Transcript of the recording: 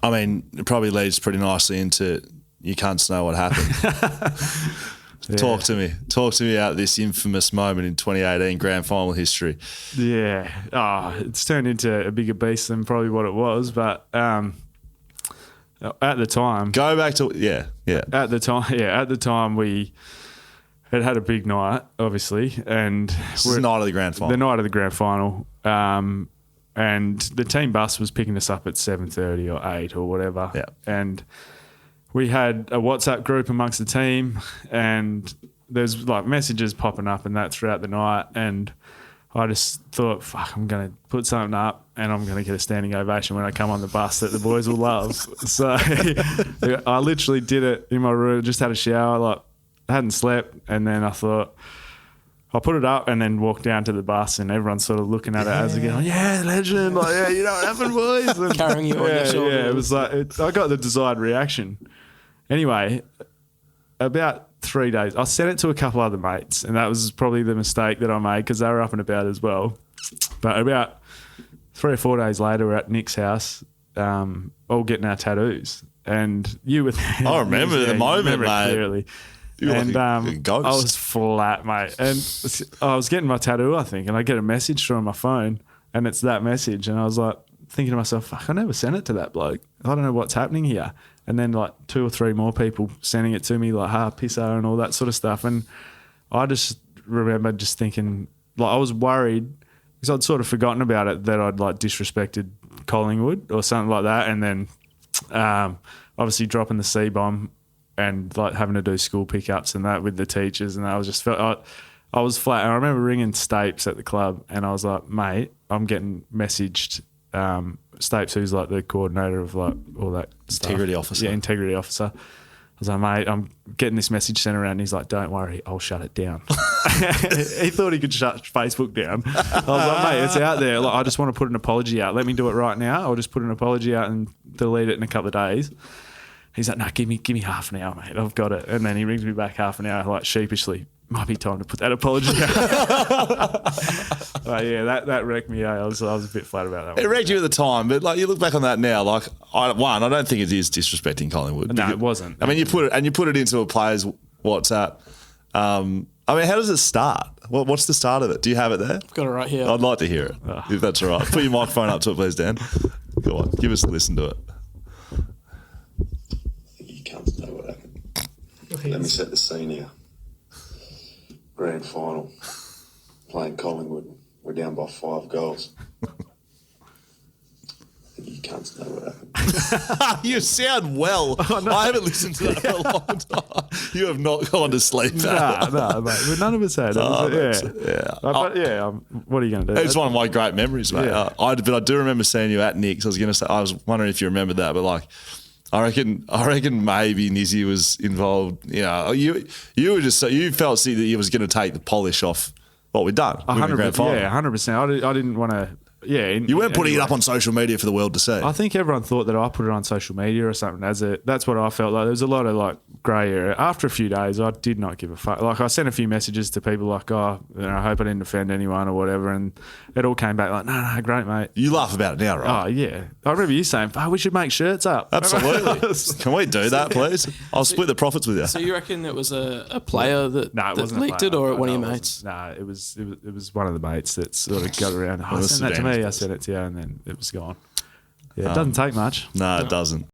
I mean, it probably leads pretty nicely into you can't know what happened. Yeah. Talk to me about this infamous moment in 2018 grand final history. Yeah. It's turned into a bigger beast than probably what it was. But at the time... Go back to... Yeah. At the time we had a big night, obviously. And this is the night of the grand final. The night of the grand final. And the team bus was picking us up at 7:30 or 8 or whatever. Yeah. And... we had a WhatsApp group amongst the team, and there's like messages popping up and that throughout the night. And I just thought, fuck, I'm going to put something up and I'm going to get a standing ovation when I come on the bus that the boys will love. So I literally did it in my room, just had a shower, like hadn't slept. And then I thought, I put it up and then walked down to the bus, and everyone's sort of looking at it as again, like, yeah, legend, like, yeah, you know what happened, boys? And carrying you on your shoulder. Yeah, it was like, I got the desired reaction. Anyway, about 3 days, I sent it to a couple other mates, and that was probably the mistake that I made because they were up and about as well. But about 3 or 4 days later, we're at Nick's house, all getting our tattoos, and you were there. I remember the moment, mate. Clearly. You were And like a ghost. I was flat, mate. And I was getting my tattoo, I think, and I get a message through on my phone, and it's that message. And I was like thinking to myself, fuck, I never sent it to that bloke. I don't know what's happening here. And then like 2 or 3 more people sending it to me, like, pisser and all that sort of stuff. And I just remember just thinking, like, I was worried because I'd sort of forgotten about it, that I'd like disrespected Collingwood or something like that. And then obviously dropping the C-bomb and like having to do school pickups and that with the teachers. And I was just felt, I was flat. And I remember ringing Stapes at the club and I was like, mate, I'm getting messaged. Stapes, who's like the coordinator of like all that stuff. Integrity officer. Yeah, integrity officer. I was like, mate, I'm getting this message sent around. And he's like, don't worry, I'll shut it down. He thought he could shut Facebook down. I was like, mate, it's out there. Like, I just want to put an apology out. Let me do it right now. I'll just put an apology out and delete it in a couple of days. He's like, no, give me half an hour, mate. I've got it. And then he rings me back half an hour, like sheepishly. Might be time to put that apology out. Yeah, that wrecked me. I was a bit flat about that one. It wrecked you at the time, but like you look back on that now, like I don't think it is disrespecting Collingwood. No, it wasn't. I mean, you put it into a player's WhatsApp. I mean, how does it start? What's the start of it? Do you have it there? I've got it right here. I'd like to hear it, if that's all right. Put your microphone up to it, please, Dan. Go on, give us a listen to it. You can't know what happened. Let me set the scene here. Grand final, playing Collingwood. We're down by 5 goals. You can't know what happened. You sound well. Oh, no. I haven't listened to that for a long time. You have not gone to sleep. No, mate. But none of us had. What are you going to do? It's one of my great memories, mate. Yeah. But I do remember seeing you at Nick's. I was wondering if you remember that, but like, I reckon maybe Nizzy was involved. You know, you were just you felt that you was going to take the polish off what we'd done. 100%. I didn't want to. Yeah, you weren't putting it up on social media for the world to see. I think everyone thought that I put it on social media or something. That's what I felt like. There was a lot of like grey area. After a few days, I did not give a fuck. Like I sent a few messages to people like, I hope I didn't offend anyone or whatever, and it all came back like, no, great, mate. You laugh about it now, right? Oh yeah, I remember you saying, we should make shirts up. Absolutely. Can we do that, please? I'll split the profits with you. So you reckon it was a player that leaked it, or one of your mates? No, it was one of the mates that sort of got around. Send that to me. I sent it to you. And then it was gone. Yeah, it doesn't take much. No, it doesn't.